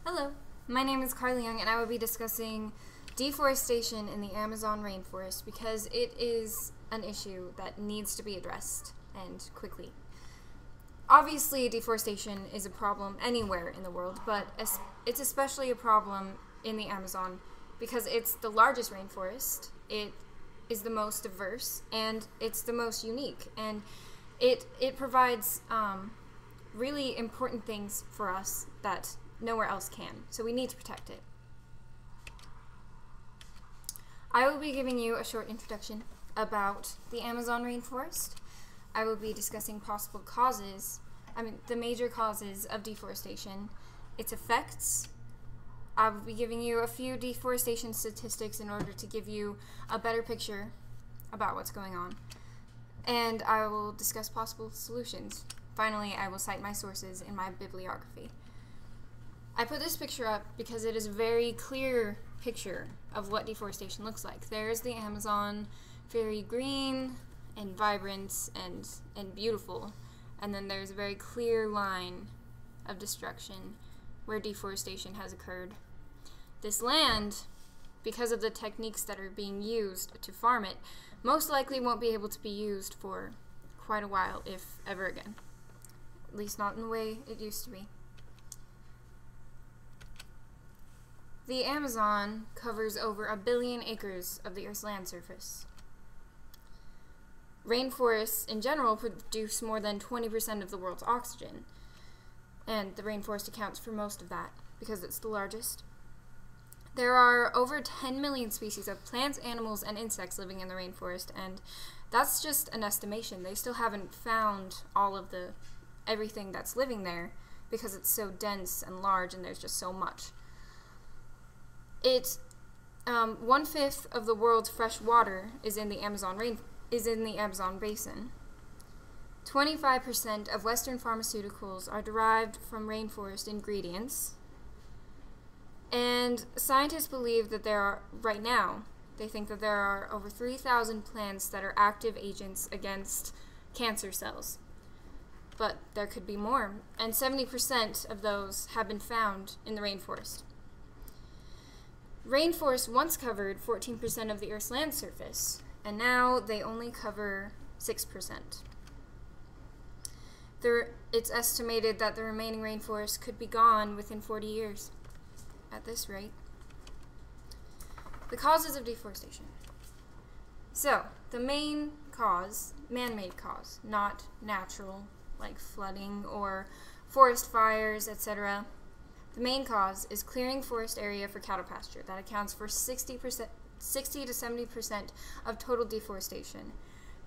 Hello, my name is Carly Young and I will be discussing deforestation in the Amazon rainforest because it is an issue that needs to be addressed and quickly. Obviously, deforestation is a problem anywhere in the world, but it's especially a problem in the Amazon because it's the largest rainforest, it is the most diverse, and it's the most unique, and it provides really important things for us that nowhere else can, so we need to protect it. I will be giving you a short introduction about the Amazon rainforest. I will be discussing possible causes, the major causes of deforestation, its effects. I will be giving you a few deforestation statistics in order to give you a better picture about what's going on. And I will discuss possible solutions. Finally, I will cite my sources in my bibliography. I put this picture up because it is a very clear picture of what deforestation looks like. There's the Amazon, very green and vibrant and beautiful. And then there's a very clear line of destruction where deforestation has occurred. This land, because of the techniques that are being used to farm it, most likely won't be able to be used for quite a while, if ever again. At least not in the way it used to be. The Amazon covers over 1 billion acres of the Earth's land surface. Rainforests in general produce more than 20% of the world's oxygen, and the rainforest accounts for most of that because it's the largest. There are over 10 million species of plants, animals, and insects living in the rainforest, and that's just an estimation. They still haven't found all of everything that's living there because it's so dense and large and there's just so much. 1/5 of the world's fresh water is in the Amazon basin. 25% of Western pharmaceuticals are derived from rainforest ingredients. And scientists believe that they think that there are over 3,000 plants that are active agents against cancer cells. But there could be more, and 70% of those have been found in the rainforest. Rainforests once covered 14% of the Earth's land surface, and now they only cover 6%. It's estimated that the remaining rainforest could be gone within 40 years. At this rate. The causes of deforestation. So, the main cause, man-made cause, not natural, like flooding or forest fires, etc. The main cause is clearing forest area for cattle pasture. That accounts for 60 to 70% of total deforestation.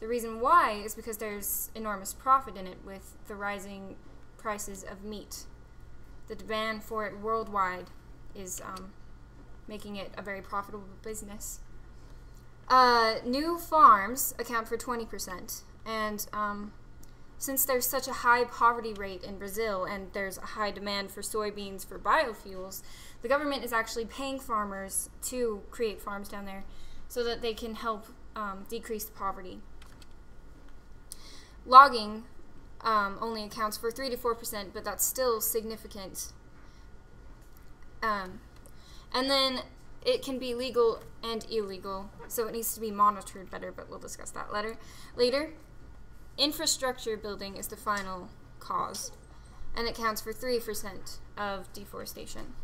The reason why is because there's enormous profit in it with the rising prices of meat. The demand for it worldwide is making it a very profitable business. New farms account for 20%, and since there's such a high poverty rate in Brazil and there's a high demand for soybeans for biofuels, the government is actually paying farmers to create farms down there so that they can help decrease the poverty. Logging only accounts for 3 to 4%, but that's still significant. And then it can be legal and illegal, so it needs to be monitored better, but we'll discuss that later. Infrastructure building is the final cause, and it counts for 3% of deforestation.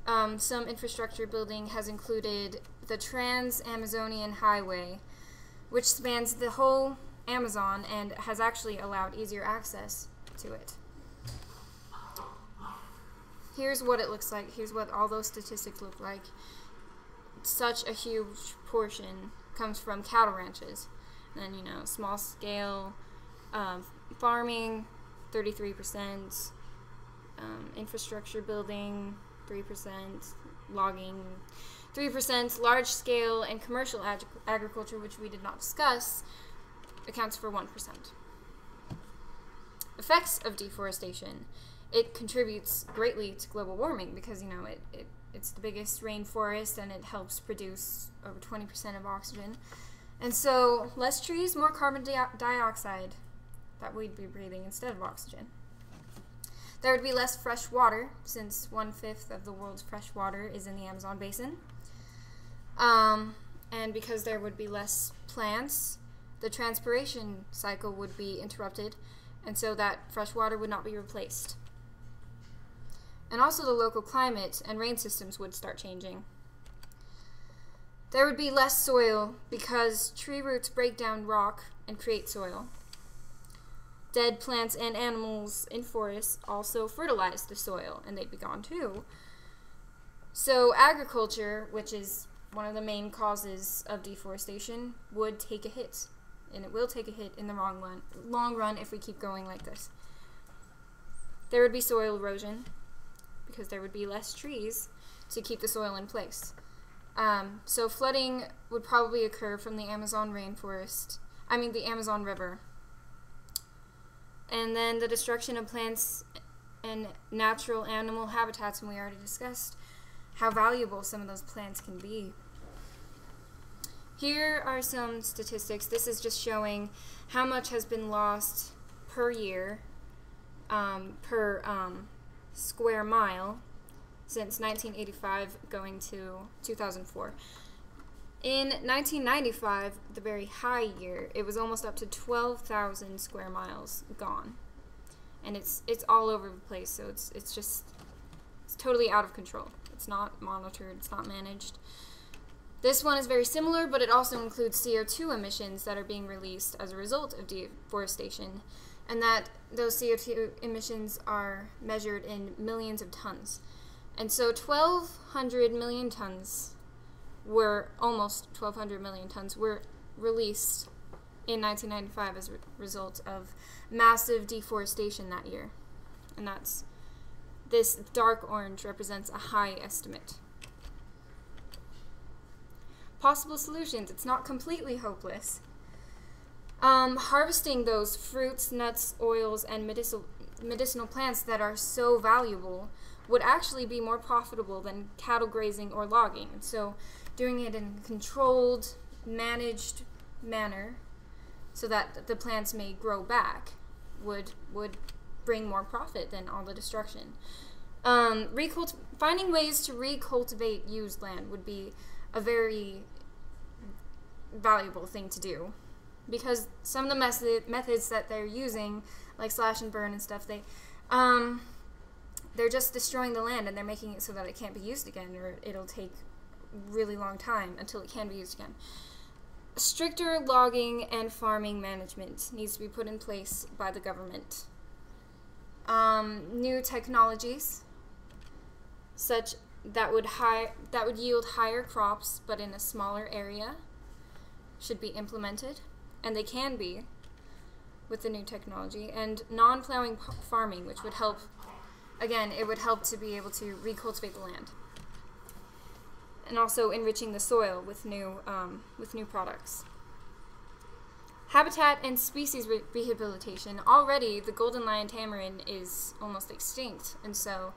Some infrastructure building has included the Trans-Amazonian Highway, which spans the whole Amazon and has actually allowed easier access to it. Here's what it looks like. Here's what all those statistics look like. Such a huge portion comes from cattle ranches. And then, small scale farming, 33%, infrastructure building, 3%, logging, 3%, large scale and commercial agriculture, which we did not discuss, accounts for 1%. Effects of deforestation. It contributes greatly to global warming because, it's the biggest rainforest and it helps produce over 20% of oxygen. And so, less trees, more carbon dioxide that we'd be breathing instead of oxygen. There would be less fresh water, since 1/5 of the world's fresh water is in the Amazon basin. And because there would be less plants, the transpiration cycle would be interrupted, and so that fresh water would not be replaced. And also the local climate and rain systems would start changing. There would be less soil because tree roots break down rock and create soil. Dead plants and animals in forests also fertilize the soil, and they'd be gone too. So agriculture, which is one of the main causes of deforestation, would take a hit. And it will take a hit in the long run if we keep going like this. There would be soil erosion because there would be less trees to keep the soil in place. So flooding would probably occur from the Amazon rainforest, the Amazon River. And then the destruction of plants and natural animal habitats, and we already discussed how valuable some of those plants can be. Here are some statistics. This is just showing how much has been lost per year, per square mile since 1985 going to 2004. In 1995, the very high year, it was almost up to 12,000 square miles gone. And it's all over the place, so it's totally out of control. It's not monitored, it's not managed. This one is very similar, but it also includes CO2 emissions that are being released as a result of deforestation, and that those CO2 emissions are measured in millions of tons. And so 1,200 million tons almost 1,200 million tons were released in 1995 as a result of massive deforestation that year. And this dark orange represents a high estimate. Possible solutions. It's not completely hopeless. Harvesting those fruits, nuts, oils, and medicinal plants that are so valuable would actually be more profitable than cattle grazing or logging. And so doing it in a controlled, managed manner so that the plants may grow back would bring more profit than all the destruction. Finding ways to recultivate used land would be a very valuable thing to do, because some of the methods that they're using, like slash and burn and stuff, they're just destroying the land, and they're making it so that it can't be used again, or it'll take a really long time until it can be used again. Stricter logging and farming management needs to be put in place by the government. New technologies such that would yield higher crops but in a smaller area should be implemented, and they can be with the new technology. And non-plowing farming, which would help, again, it would help to be able to recultivate the land, and also enriching the soil with new products. Habitat and species rehabilitation. Already, the golden lion tamarin is almost extinct, and so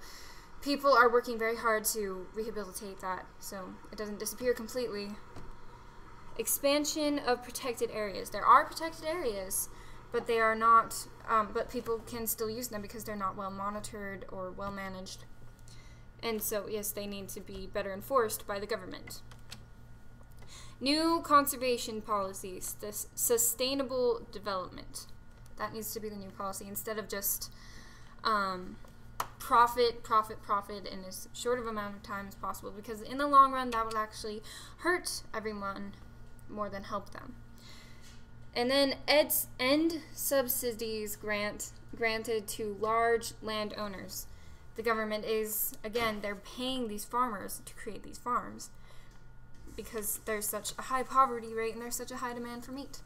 people are working very hard to rehabilitate that so it doesn't disappear completely. Expansion of protected areas. There are protected areas, but they are not, but people can still use them because they're not well monitored or well managed. And so, yes, they need to be better enforced by the government. New conservation policies, this sustainable development. That needs to be the new policy instead of just profit in as short of amount of time as possible, because in the long run that will actually hurt everyone more than help them. And then end subsidies granted to large landowners. The government is, again, they're paying these farmers to create these farms because there's such a high poverty rate and there's such a high demand for meat.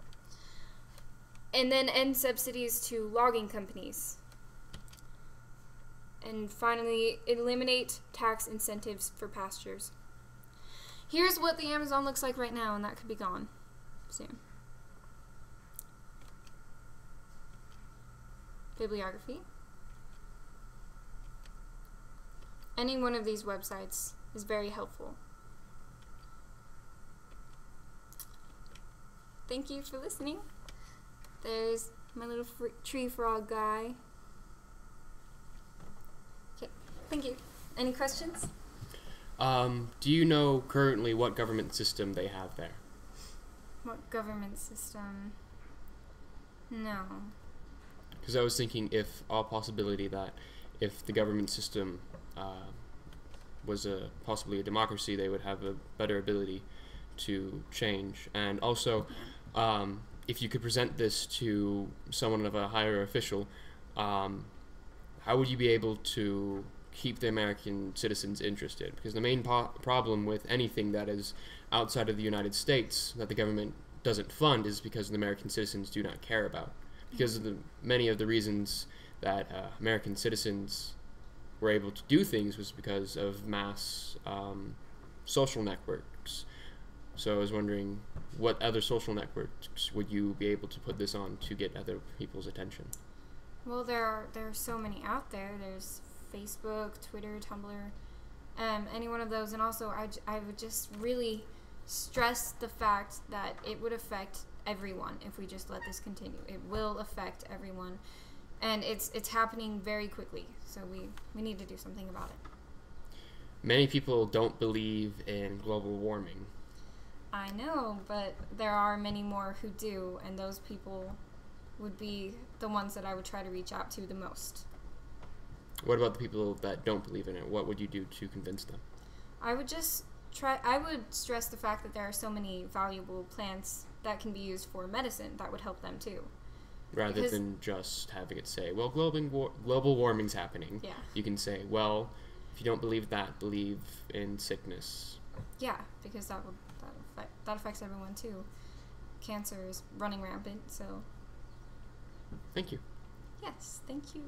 And then end subsidies to logging companies. And finally, eliminate tax incentives for pastures. Here's what the Amazon looks like right now, and that could be gone soon. Bibliography. Any one of these websites is very helpful. Thank you for listening. There's my little tree frog guy. Thank you. Any questions? Do you know currently what government system they have there? What government system? No. Because I was thinking if all possibility that if the government system was possibly a democracy, they would have a better ability to change. And also, if you could present this to someone of a higher official, how would you be able to keep the American citizens interested? Because the main problem with anything that is outside of the United States that the government doesn't fund is because the American citizens do not care about. Because of many of the reasons that American citizens were able to do things was because of mass social networks. So I was wondering, what other social networks would you be able to put this on to get other people's attention? Well, there are so many out there. There's Facebook, Twitter, Tumblr, any one of those. And also, I would just really stress the fact that it would affect everyone if we just let this continue. It will affect everyone, and it's happening very quickly. So we need to do something about it. Many people don't believe in global warming. I know, but there are many more who do, and those people would be the ones that I would try to reach out to the most. What about the people that don't believe in it? What would you do to convince them? I would stress the fact that there are so many valuable plants that can be used for medicine that would help them too. Rather than just having it say, well, global warming's happening. Yeah. You can say, well, if you don't believe that, believe in sickness. Yeah, because that affects everyone too. Cancer is running rampant, so. Thank you. Yes, thank you.